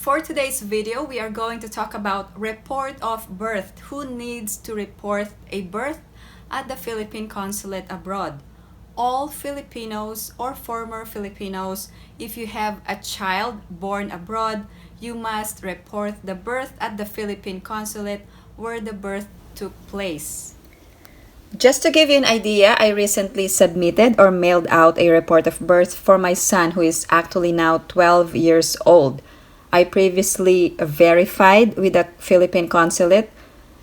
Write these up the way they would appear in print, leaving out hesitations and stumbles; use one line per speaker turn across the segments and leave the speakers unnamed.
For today's video, we are going to talk about report of birth. Who needs to report a birth at the Philippine consulate abroad? All Filipinos or former Filipinos. If you have a child born abroad, you must report the birth at the Philippine consulate where the birth took place. Just to give you an idea, I recently submitted or mailed out a report of birth for my son who is actually now 12 years old. I previously verified with the Philippine consulate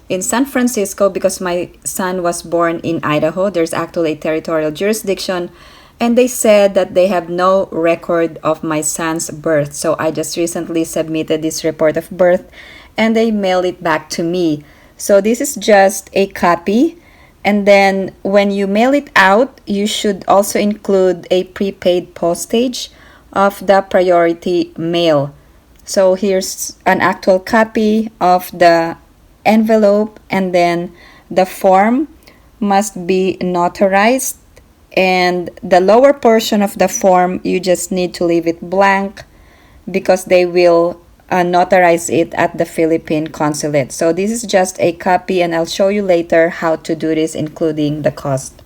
in San Francisco because my son was born in Idaho. There's actually a territorial jurisdiction, and they said that they have no record of my son's birth. So I just recently submitted this report of birth and they mailed it back to me. So this is just a copy. And then when you mail it out, you should also include a prepaid postage of the priority mail. So here's an actual copy of the envelope, and then the form must be notarized, and the lower portion of the form you just need to leave it blank because they will notarize it at the Philippine consulate. So this is just a copy, and I'll show you later how to do this, including the cost.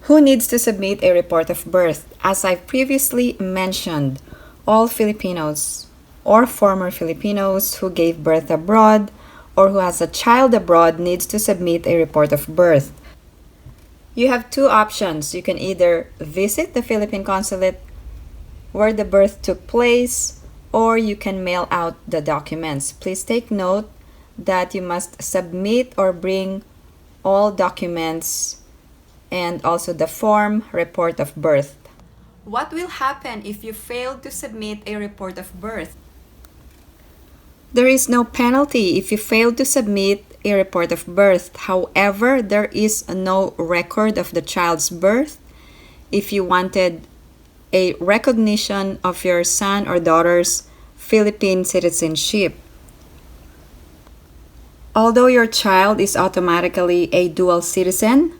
Who needs to submit a report of birth? As I previously mentioned, all Filipinos or former Filipinos who gave birth abroad or who has a child abroad needs to submit a report of birth. You have two options. You can either visit the Philippine consulate where the birth took place, or you can mail out the documents. Please take note that you must submit or bring all documents and also the form report of birth. What will happen if you fail to submit a report of birth? There is no penalty if you fail to submit a report of birth. However, there is no record of the child's birth. If you wanted a recognition of your son or daughter's Philippine citizenship. Although your child is automatically a dual citizen,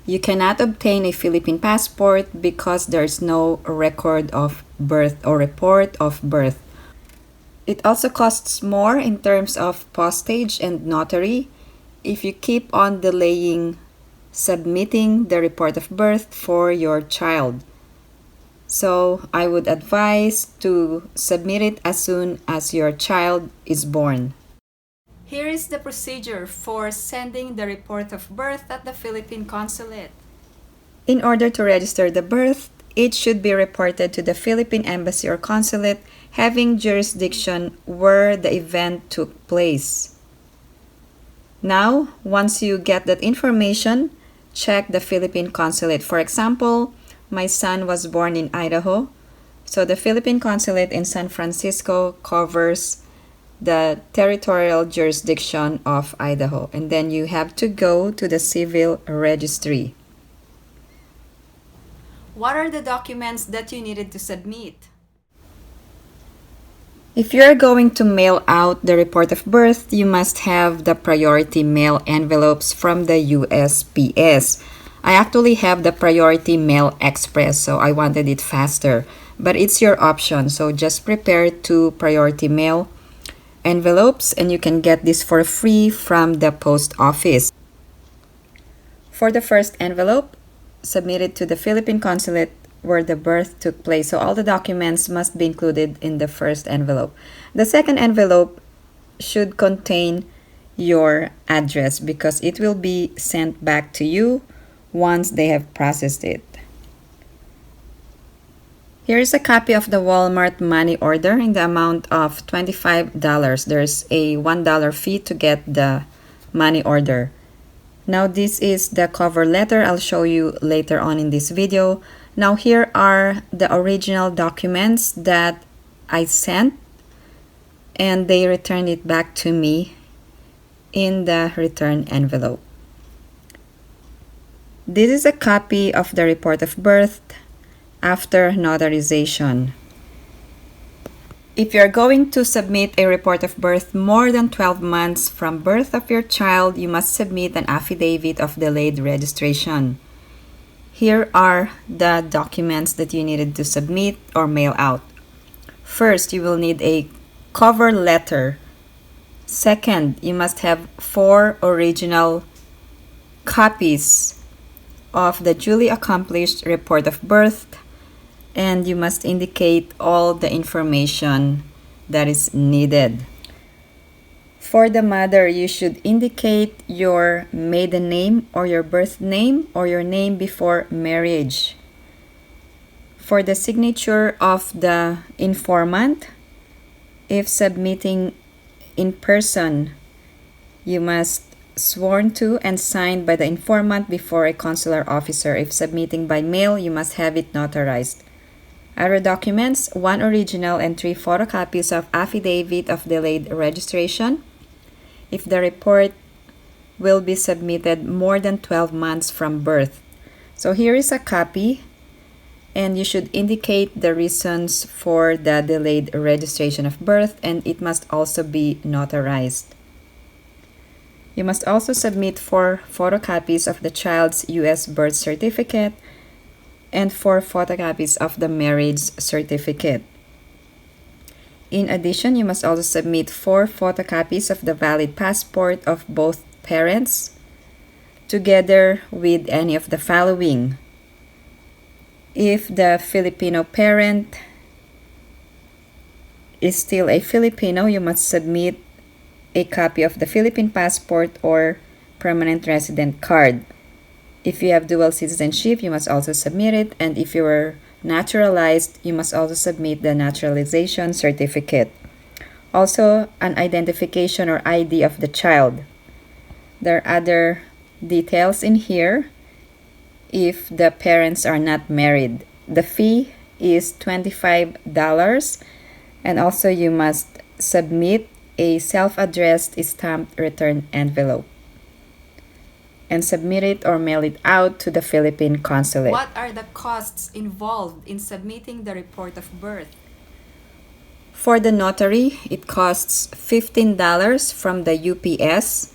you cannot obtain a Philippine passport because there's no record of birth or report of birth. It also costs more in terms of postage and notary if you keep on delaying submitting the report of birth for your child. So I would advise to submit it as soon as your child is born. Here is the procedure for sending the report of birth at the Philippine consulate. In order to register the birth, it should be reported to the Philippine Embassy or Consulate having jurisdiction where the event took place. Now, once you get that information, check the Philippine Consulate. For example, my son was born in Idaho, so the Philippine Consulate in San Francisco covers the territorial jurisdiction of Idaho, and then you have to go to the civil registry. What are the documents that you needed to submit? If you're going to mail out the report of birth, you must have the priority mail envelopes from the USPS. I actually have the priority mail express, so I wanted it faster, but it's your option. So just prepare 2 priority mail envelopes and you can get this for free from the post office. For the first envelope, submit it to the Philippine consulate where the birth took place. So all the documents must be included in the first envelope. The second envelope should contain your address because it will be sent back to you once they have processed it. Here is a copy of the Walmart money order in the amount of $25. There's a $1 fee to get the money order. Now this is the cover letter. I'll show you later on in this video. Now here are the original documents that I sent, and they returned it back to me in the return envelope. This is a copy of the report of birth after notarization. If you're going to submit a report of birth more than 12 months from birth of your child, you must submit an affidavit of delayed registration. Here are the documents that you needed to submit or mail out. First, you will need a cover letter. Second, you must have 4 original copies of the duly accomplished report of birth, and you must indicate all the information that is needed. For the mother, you should indicate your maiden name or your birth name or your name before marriage. For the signature of the informant, if submitting in person, you must sworn to and signed by the informant before a consular officer. If submitting by mail, you must have it notarized. Other documents: 1 original and 3 photocopies of affidavit of delayed registration. If the report will be submitted more than 12 months from birth. So here is a copy, and you should indicate the reasons for the delayed registration of birth, and it must also be notarized. You must also submit 4 photocopies of the child's U.S. birth certificate and 4 photocopies of the marriage certificate. In addition, you must also submit 4 photocopies of the valid passport of both parents, together with any of the following. If the Filipino parent is still a Filipino, you must submit a copy of the Philippine passport or permanent resident card. If you have dual citizenship, you must also submit it, and if you were naturalized, you must also submit the naturalization certificate. Also, an identification or ID of the child. There are other details in here if the parents are not married. The fee is $25, and also you must submit a self-addressed stamped return envelope and submit it or mail it out to the Philippine consulate. What are the costs involved in submitting the report of birth? For the notary, it costs $15 from the UPS,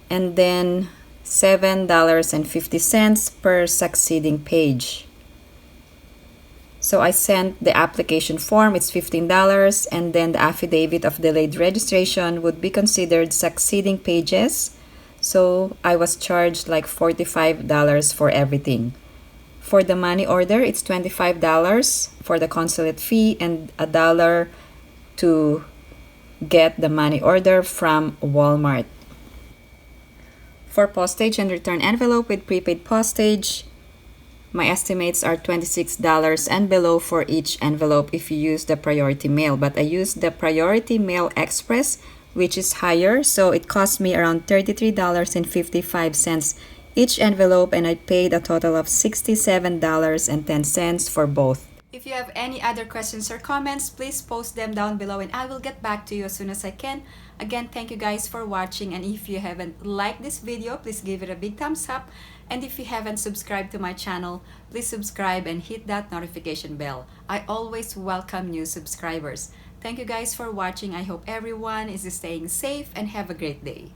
and then $7.50 per succeeding page. So I sent the application form, it's $15, and then the affidavit of delayed registration would be considered succeeding pages. So I was charged like $45 for everything. For the money order, it's $25 for the consulate fee and $1 to get the money order from Walmart. For postage and return envelope with prepaid postage, my estimates are $26 and below for each envelope if you use the Priority Mail. But I used the Priority Mail Express, which is higher, so it cost me around $33.55 each envelope, and I paid a total of $67.10 for both. If you have any other questions or comments, please post them down below and I will get back to you as soon as I can. Again, thank you guys for watching, and if you haven't liked this video, please give it a big thumbs up. And if you haven't subscribed to my channel, please subscribe and hit that notification bell. I always welcome new subscribers. Thank you guys for watching. I hope everyone is staying safe and have a great day.